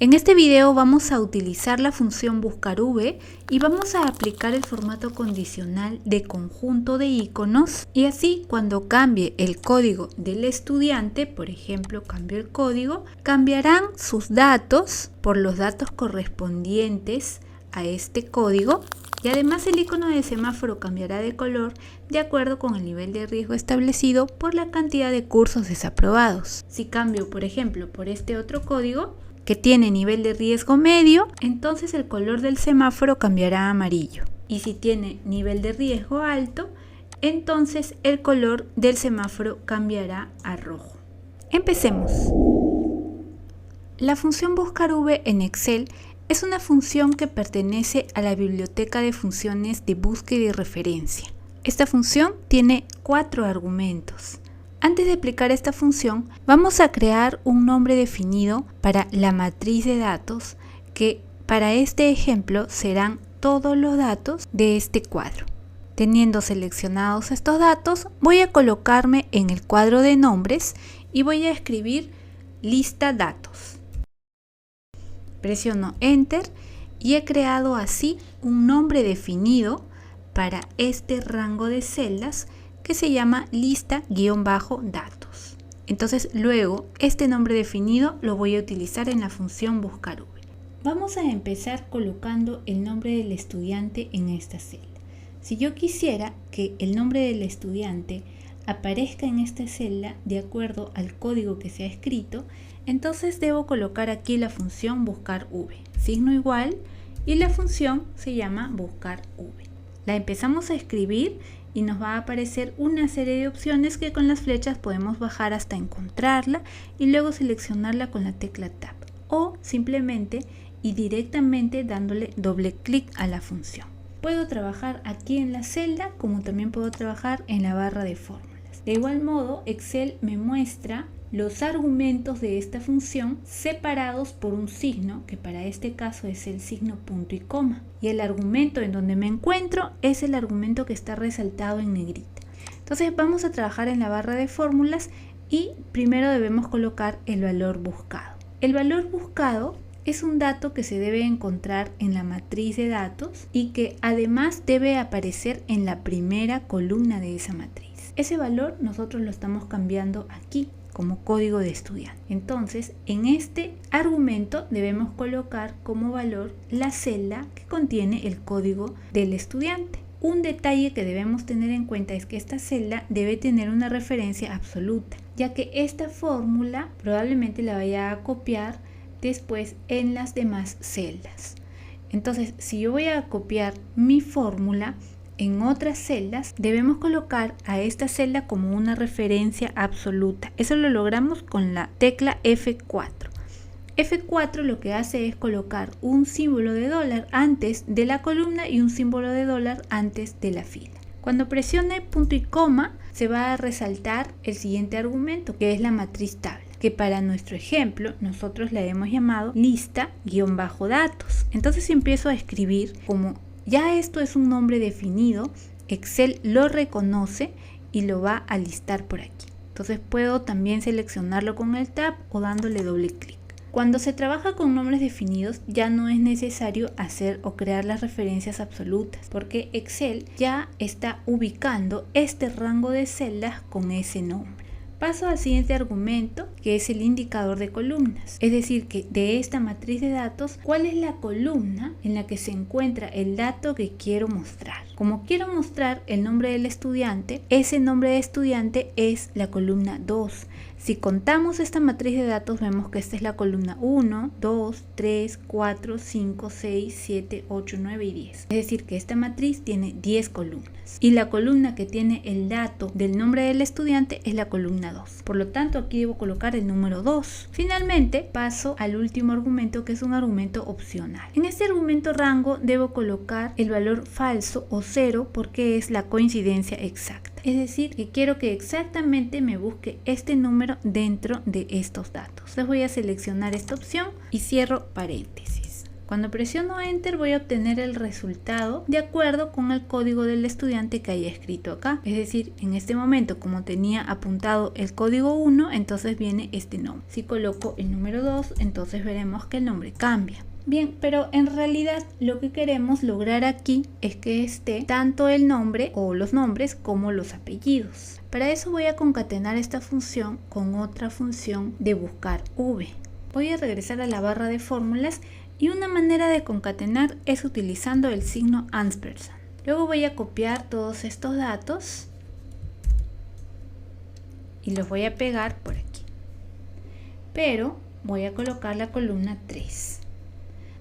En este video vamos a utilizar la función buscarv y vamos a aplicar el formato condicional de conjunto de iconos, y así cuando cambie el código del estudiante, por ejemplo cambio el código, cambiarán sus datos por los datos correspondientes a este código, y además el icono de semáforo cambiará de color de acuerdo con el nivel de riesgo establecido por la cantidad de cursos desaprobados. Si cambio por ejemplo por este otro código que tiene nivel de riesgo medio, entonces el color del semáforo cambiará a amarillo. Y si tiene nivel de riesgo alto, entonces el color del semáforo cambiará a rojo. Empecemos. La función buscarv en Excel es una función que pertenece a la biblioteca de funciones de búsqueda y referencia. Esta función tiene 4 argumentos. Antes de aplicar esta función, vamos a crear un nombre definido para la matriz de datos, que para este ejemplo serán todos los datos de este cuadro. Teniendo seleccionados estos datos, voy a colocarme en el cuadro de nombres y voy a escribir lista datos. Presiono Enter y he creado así un nombre definido para este rango de celdas que se llama lista-datos. Entonces luego este nombre definido lo voy a utilizar en la función buscarv. Vamos a empezar colocando el nombre del estudiante en esta celda. Si yo quisiera que el nombre del estudiante aparezca en esta celda de acuerdo al código que se ha escrito, entonces debo colocar aquí la función buscarv, signo igual, y la función se llama buscarv. La empezamos a escribir y nos va a aparecer una serie de opciones que con las flechas podemos bajar hasta encontrarla y luego seleccionarla con la tecla Tab, o simplemente y directamente dándole doble clic a la función. Puedo trabajar aquí en la celda como también puedo trabajar en la barra de fórmulas. De igual modo, Excel me muestra los argumentos de esta función separados por un signo, que para este caso es el signo punto y coma, y el argumento en donde me encuentro es el argumento que está resaltado en negrita. Entonces vamos a trabajar en la barra de fórmulas y primero debemos colocar el valor buscado. El valor buscado es un dato que se debe encontrar en la matriz de datos y que además debe aparecer en la primera columna de esa matriz. Ese valor nosotros lo estamos cambiando aquí como código de estudiante. Entonces, en este argumento debemos colocar como valor la celda que contiene el código del estudiante. Un detalle que debemos tener en cuenta es que esta celda debe tener una referencia absoluta, ya que esta fórmula probablemente la vaya a copiar después en las demás celdas. Entonces, si yo voy a copiar mi fórmula en otras celdas, debemos colocar a esta celda como una referencia absoluta. Eso lo logramos con la tecla F4. F4 lo que hace es colocar un símbolo de dólar antes de la columna y un símbolo de dólar antes de la fila. Cuando presione punto y coma, se va a resaltar el siguiente argumento, que es la matriz tabla, que para nuestro ejemplo nosotros la hemos llamado lista-datos. Entonces si empiezo a escribir, como ya esto es un nombre definido, Excel lo reconoce y lo va a listar por aquí. Entonces puedo también seleccionarlo con el Tab o dándole doble clic. Cuando se trabaja con nombres definidos ya no es necesario hacer o crear las referencias absolutas, porque Excel ya está ubicando este rango de celdas con ese nombre. Paso al siguiente argumento, que es el indicador de columnas. Es decir, que de esta matriz de datos, ¿cuál es la columna en la que se encuentra el dato que quiero mostrar? Como quiero mostrar el nombre del estudiante, ese nombre de estudiante es la columna 2. Si contamos esta matriz de datos, vemos que esta es la columna 1, 2, 3, 4, 5, 6, 7, 8, 9 y 10. Es decir, que esta matriz tiene 10 columnas. Y la columna que tiene el dato del nombre del estudiante es la columna 2. Por lo tanto, aquí debo colocar el número 2. Finalmente, paso al último argumento, que es un argumento opcional. En este argumento rango debo colocar el valor falso o 0 porque es la coincidencia exacta. Es decir, que quiero que exactamente me busque este número dentro de estos datos. Entonces voy a seleccionar esta opción y cierro paréntesis. Cuando presiono Enter voy a obtener el resultado de acuerdo con el código del estudiante que haya escrito acá. Es decir, en este momento, como tenía apuntado el código 1, entonces viene este nombre. Si coloco el número 2, entonces veremos que el nombre cambia. Bien, pero en realidad lo que queremos lograr aquí es que esté tanto el nombre o los nombres como los apellidos. Para eso voy a concatenar esta función con otra función de buscar v. Voy a regresar a la barra de fórmulas y una manera de concatenar es utilizando el signo ampersand. Luego voy a copiar todos estos datos y los voy a pegar por aquí. Pero voy a colocar la columna 3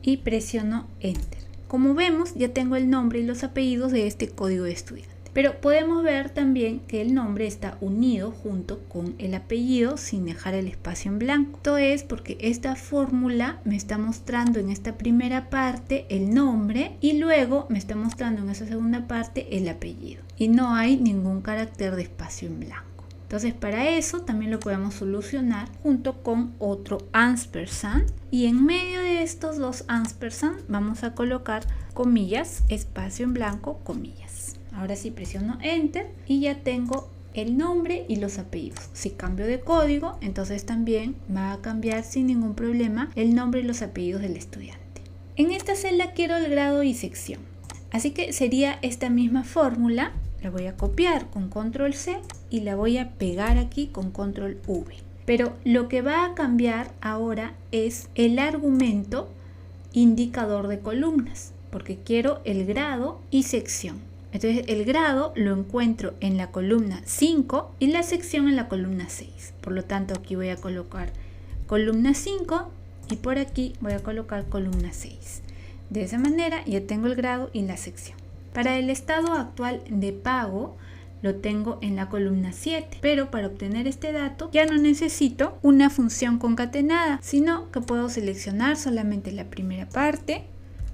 y presiono Enter. Como vemos, ya tengo el nombre y los apellidos de este código de estudiante. Pero podemos ver también que el nombre está unido junto con el apellido sin dejar el espacio en blanco. Esto es porque esta fórmula me está mostrando en esta primera parte el nombre y luego me está mostrando en esa segunda parte el apellido. Y no hay ningún carácter de espacio en blanco. Entonces para eso también lo podemos solucionar junto con otro ampersand. Y en medio de estos dos ampersand vamos a colocar comillas, espacio en blanco, comillas. Ahora sí presiono Enter y ya tengo el nombre y los apellidos. Si cambio de código, entonces también va a cambiar sin ningún problema el nombre y los apellidos del estudiante. En esta celda quiero el grado y sección. Así que sería esta misma fórmula. La voy a copiar con control C y la voy a pegar aquí con control V. Pero lo que va a cambiar ahora es el argumento indicador de columnas, porque quiero el grado y sección. Entonces el grado lo encuentro en la columna 5 y la sección en la columna 6. Por lo tanto aquí voy a colocar columna 5 y por aquí voy a colocar columna 6. De esa manera ya tengo el grado y la sección. Para el estado actual de pago lo tengo en la columna 7, pero para obtener este dato ya no necesito una función concatenada, sino que puedo seleccionar solamente la primera parte.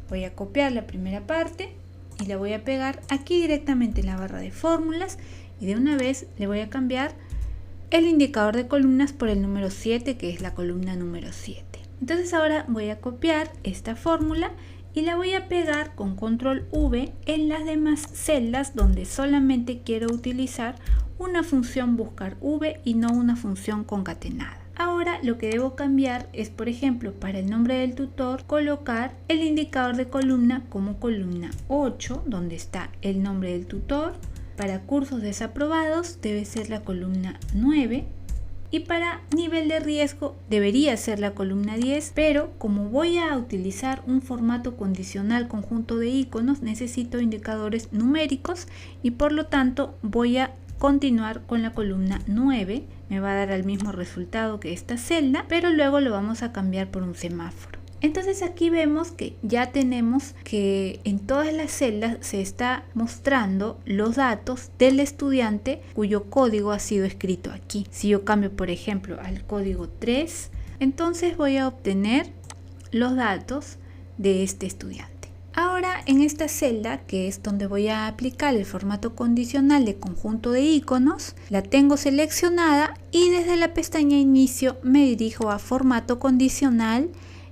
Voy a copiar la primera parte y la voy a pegar aquí directamente en la barra de fórmulas y de una vez le voy a cambiar el indicador de columnas por el número 7, que es la columna número 7. Entonces ahora voy a copiar esta fórmula y la voy a pegar con control V en las demás celdas donde solamente quiero utilizar una función buscar V y no una función concatenada. Ahora lo que debo cambiar es, por ejemplo, para el nombre del tutor, colocar el indicador de columna como columna 8, donde está el nombre del tutor. Para cursos desaprobados debe ser la columna 9. Y para nivel de riesgo debería ser la columna 10, pero como voy a utilizar un formato condicional conjunto de iconos, necesito indicadores numéricos y por lo tanto voy a continuar con la columna 9. Me va a dar el mismo resultado que esta celda, pero luego lo vamos a cambiar por un semáforo. Entonces aquí vemos que ya tenemos que en todas las celdas se está mostrando los datos del estudiante cuyo código ha sido escrito aquí. Si yo cambio, por ejemplo, al código 3, entonces voy a obtener los datos de este estudiante. Ahora en esta celda, que es donde voy a aplicar el formato condicional de conjunto de iconos, la tengo seleccionada y desde la pestaña Inicio me dirijo a formato condicional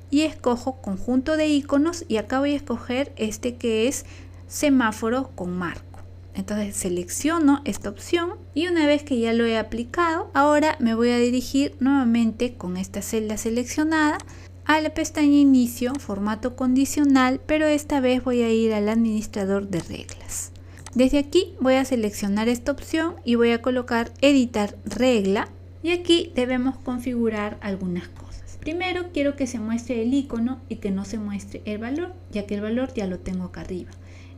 y escojo conjunto de iconos y acá voy a escoger este que es semáforo con marco. Entonces selecciono esta opción y una vez que ya lo he aplicado, ahora me voy a dirigir nuevamente con esta celda seleccionada a la pestaña Inicio, formato condicional, pero esta vez voy a ir al administrador de reglas. Desde aquí voy a seleccionar esta opción y voy a colocar editar regla y aquí debemos configurar algunas cosas. Primero quiero que se muestre el icono y que no se muestre el valor, ya que el valor ya lo tengo acá arriba.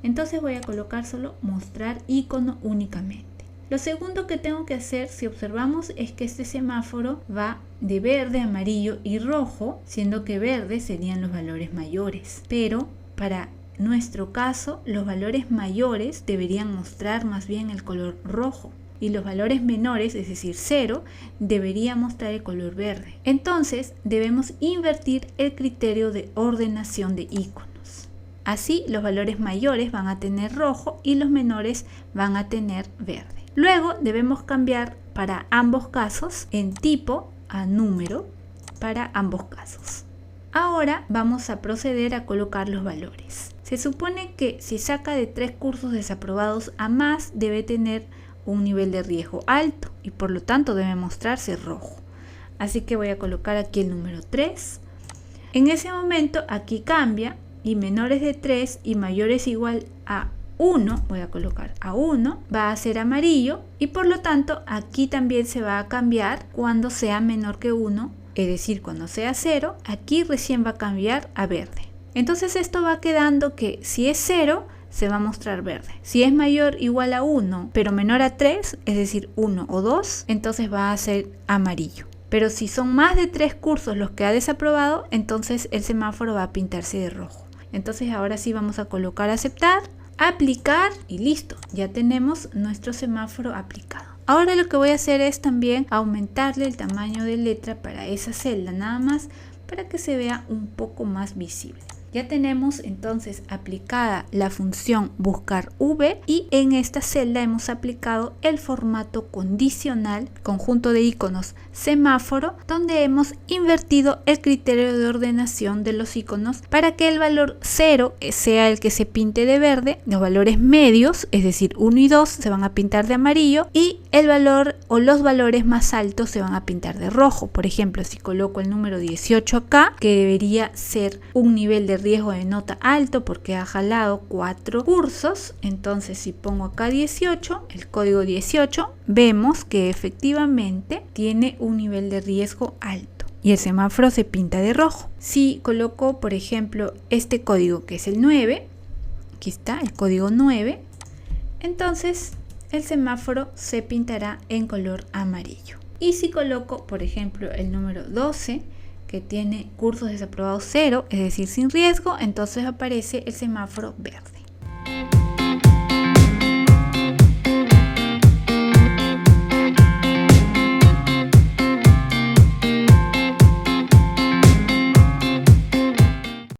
Entonces voy a colocar solo mostrar icono únicamente. Lo segundo que tengo que hacer, si observamos, es que este semáforo va de verde, amarillo y rojo, siendo que verde serían los valores mayores. Pero para nuestro caso, los valores mayores deberían mostrar más bien el color rojo. Y los valores menores, es decir 0, debería mostrar el color verde. Entonces debemos invertir el criterio de ordenación de iconos. Así los valores mayores van a tener rojo y los menores van a tener verde. Luego debemos cambiar para ambos casos en tipo a número para ambos casos. Ahora vamos a proceder a colocar los valores. Se supone que si saca de 3 cursos desaprobados a más, debe tener un nivel de riesgo alto y por lo tanto debe mostrarse rojo. Así que voy a colocar aquí el número 3. En ese momento aquí cambia y menores de 3 y mayores igual a 1, voy a colocar a 1, va a ser amarillo y por lo tanto aquí también se va a cambiar cuando sea menor que 1, es decir, cuando sea 0, aquí recién va a cambiar a verde. Entonces esto va quedando que si es 0, se va a mostrar verde. Si es mayor o igual a 1, pero menor a 3, es decir, 1 o 2, entonces va a ser amarillo. Pero si son más de 3 cursos los que ha desaprobado, entonces el semáforo va a pintarse de rojo. Entonces ahora sí vamos a colocar aceptar, aplicar y listo. Ya tenemos nuestro semáforo aplicado. Ahora lo que voy a hacer es también aumentarle el tamaño de letra para esa celda, nada más para que se vea un poco más visible. Ya tenemos entonces aplicada la función buscar v y en esta celda hemos aplicado el formato condicional, conjunto de iconos semáforo, donde hemos invertido el criterio de ordenación de los iconos para que el valor 0 sea el que se pinte de verde, los valores medios, es decir 1 y 2 se van a pintar de amarillo y el valor o los valores más altos se van a pintar de rojo. Por ejemplo, si coloco el número 18 acá, que debería ser un nivel de riesgo de nota alto porque ha jalado 4 cursos, entonces si pongo acá 18, el código 18, vemos que efectivamente tiene un nivel de riesgo alto y el semáforo se pinta de rojo. Si coloco por ejemplo este código que es el 9, aquí está el código 9, entonces el semáforo se pintará en color amarillo. Y si coloco por ejemplo el número 12, que tiene cursos desaprobados 0, es decir, sin riesgo, entonces aparece el semáforo verde.